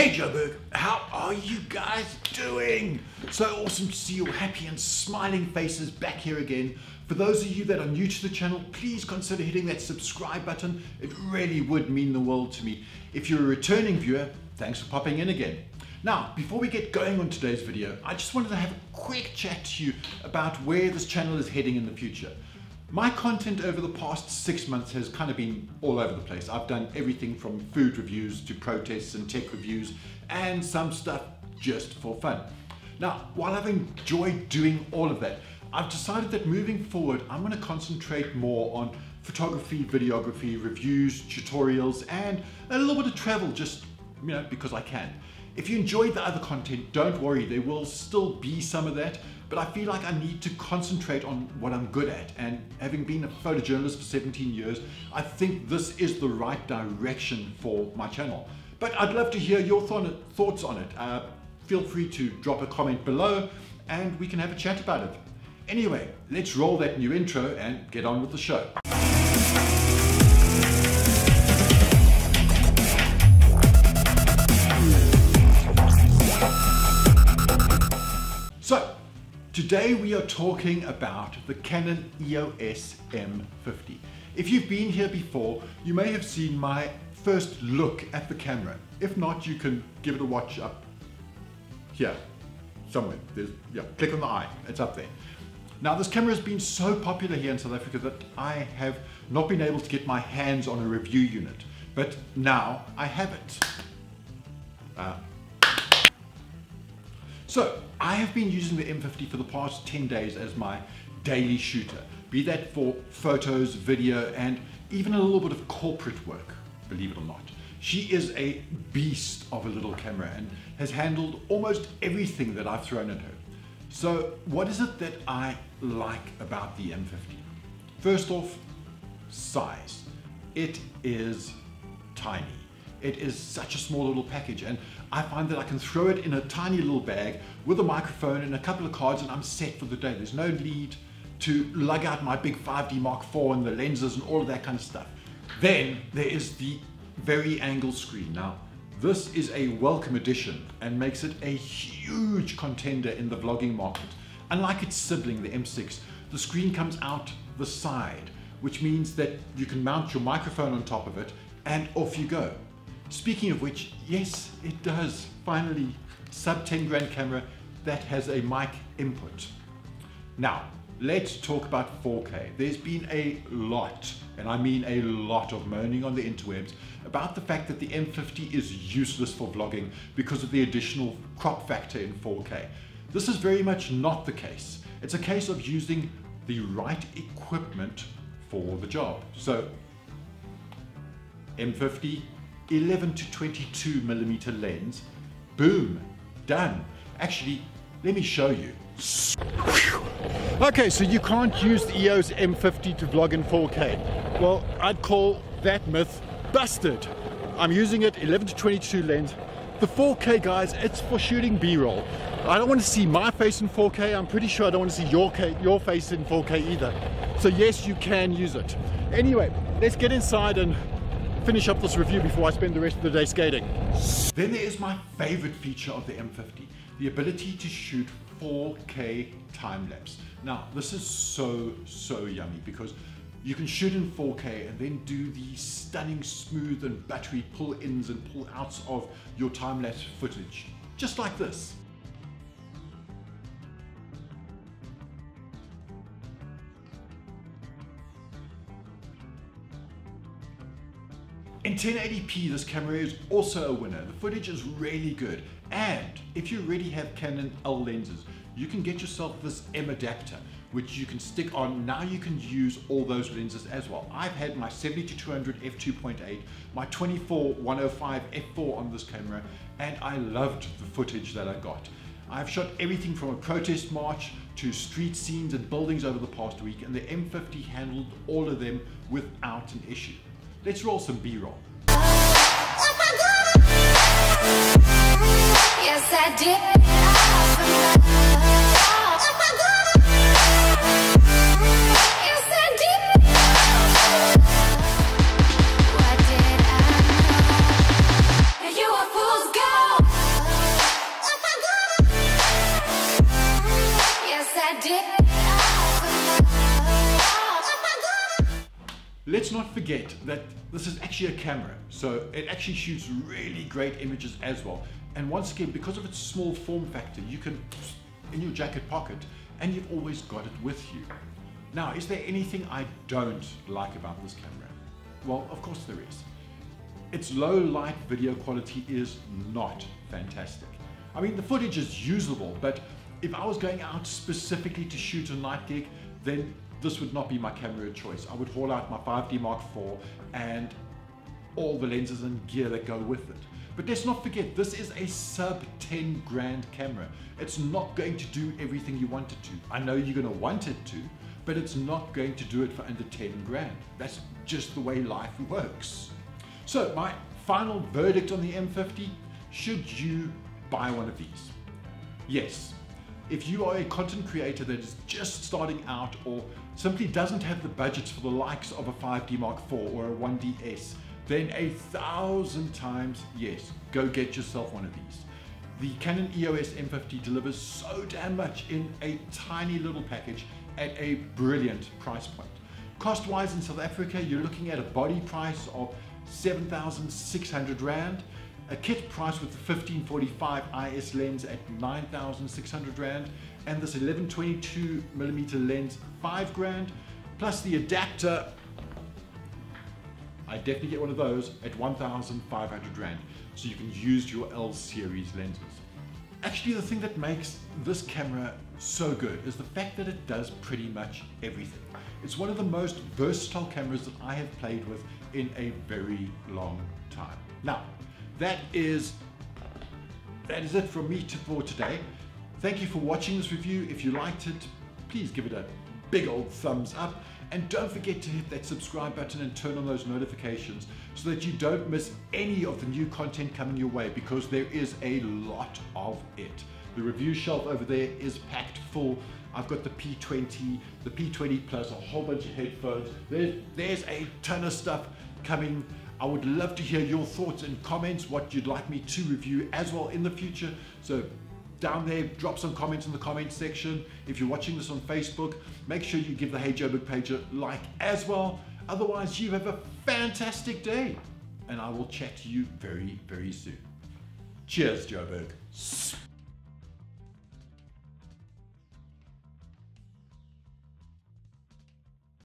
Hey Joburg, how are you guys doing? So awesome to see your happy and smiling faces back here again. For those of you that are new to the channel, please consider hitting that subscribe button. It really would mean the world to me. If you're a returning viewer, thanks for popping in again. Now, before we get going on today's video, I just wanted to have a quick chat to you about where this channel is heading in the future. My content over the past 6 months has kind of been all over the place. I've done everything from food reviews to protests and tech reviews and some stuff just for fun. Now, while I've enjoyed doing all of that, I've decided that moving forward, I'm going to concentrate more on photography, videography, reviews, tutorials, and a little bit of travel just, because I can. If you enjoyed the other content, don't worry, there will still be some of that, but I feel like I need to concentrate on what I'm good at, and having been a photojournalist for 17 years, I think this is the right direction for my channel. But I'd love to hear your thoughts on it. Feel free to drop a comment below and we can have a chat about it. Anyway, let's roll that new intro and get on with the show. So, today we are talking about the Canon EOS M50. If you've been here before, you may have seen my first look at the camera. If not, you can give it a watch up here, somewhere. Click on the eye, it's up there. Now, this camera has been so popular here in South Africa that I have not been able to get my hands on a review unit, but now I have it. So, I have been using the M50 for the past 10 days as my daily shooter, be that for photos, video, and even a little bit of corporate work, believe it or not. She is a beast of a little camera and has handled almost everything that I've thrown at her. So, what is it that I like about the M50? First off, size. It is tiny. It is such a small little package, and I find that I can throw it in a tiny little bag with a microphone and a couple of cards and I'm set for the day. There's no need to lug out my big 5D Mark IV and the lenses and all of that kind of stuff. Then there is the very angle screen. Now, this is a welcome addition and makes it a huge contender in the vlogging market. Unlike its sibling, the M6, the screen comes out the side, which means that you can mount your microphone on top of it and off you go. Speaking of which, yes, it does. Finally, sub 10 grand camera that has a mic input. Now, let's talk about 4K. There's been a lot, and I mean a lot, of moaning on the interwebs about the fact that the M50 is useless for vlogging because of the additional crop factor in 4K. This is very much not the case. It's a case of using the right equipment for the job. So, M50, 11 to 22 millimeter lens, boom, done. Actually, let me show you. Okay, so you can't use the EOS M50 to vlog in 4K. Well, I'd call that myth busted. I'm using it 11 to 22 lens. The 4K, guys, it's for shooting B-roll. I don't want to see my face in 4K. I'm pretty sure I don't want to see your face in 4K either. So yes, you can use it. Anyway, let's get inside and finish up this review before I spend the rest of the day skating. Then there is my favorite feature of the M50, the ability to shoot 4K time-lapse. Now, this is so yummy because you can shoot in 4K and then do the stunning smooth and buttery pull-ins and pull-outs of your time-lapse footage, just like this. In 1080p, this camera is also a winner. The footage is really good. And if you already have Canon L lenses, you can get yourself this M adapter, which you can stick on. Now you can use all those lenses as well. I've had my 70-200 f2.8, my 24-105 f4 on this camera, and I loved the footage that I got. I've shot everything from a protest march to street scenes and buildings over the past week, and the M50 handled all of them without an issue. Let's roll some B-roll. Yes, I did. Yes, I did. What did I know? You a fool's gold. let's not forget that this is actually a camera, so it actually shoots really great images as well. And once again, because of its small form factor, you can in your jacket pocket and you've always got it with you. Now, is there anything I don't like about this camera? Well, of course there is. Its low light video quality is not fantastic. I mean, the footage is usable, but if I was going out specifically to shoot a night gig, then this would not be my camera of choice. I would haul out my 5D Mark IV and all the lenses and gear that go with it. But let's not forget, this is a sub 10 grand camera. It's not going to do everything you want it to. I know you're going to want it to, but it's not going to do it for under 10 grand. That's just the way life works. So my final verdict on the M50, should you buy one of these? Yes. If you are a content creator that is just starting out or simply doesn't have the budgets for the likes of a 5D Mark IV or a 1DS, then 1,000 times yes, go get yourself one of these. The Canon EOS M50 delivers so damn much in a tiny little package at a brilliant price point. Cost-wise in South Africa, you're looking at a body price of 7,600 Rand, a kit price with the 1545 IS lens at 9,600 Rand, and this 11-22mm lens 5 grand, plus the adapter. I definitely get one of those at 1,500 Rand, so you can use your L series lenses. Actually, the thing that makes this camera so good is the fact that it does pretty much everything. It's one of the most versatile cameras that I have played with in a very long time. Now, that is it from me for today. Thank you for watching this review. If you liked it, please give it a big old thumbs up. And don't forget to hit that subscribe button and turn on those notifications so that you don't miss any of the new content coming your way, because there is a lot of it. The review shelf over there is packed full. I've got the P20, the P20 Plus, a whole bunch of headphones. There's a ton of stuff coming. I would love to hear your thoughts and comments, what you'd like me to review as well in the future. So down there, drop some comments in the comments section. If you're watching this on Facebook, make sure you give the Hey Joburg page a like as well. Otherwise, you have a fantastic day, and I will chat to you very, very soon. Cheers, Joburg.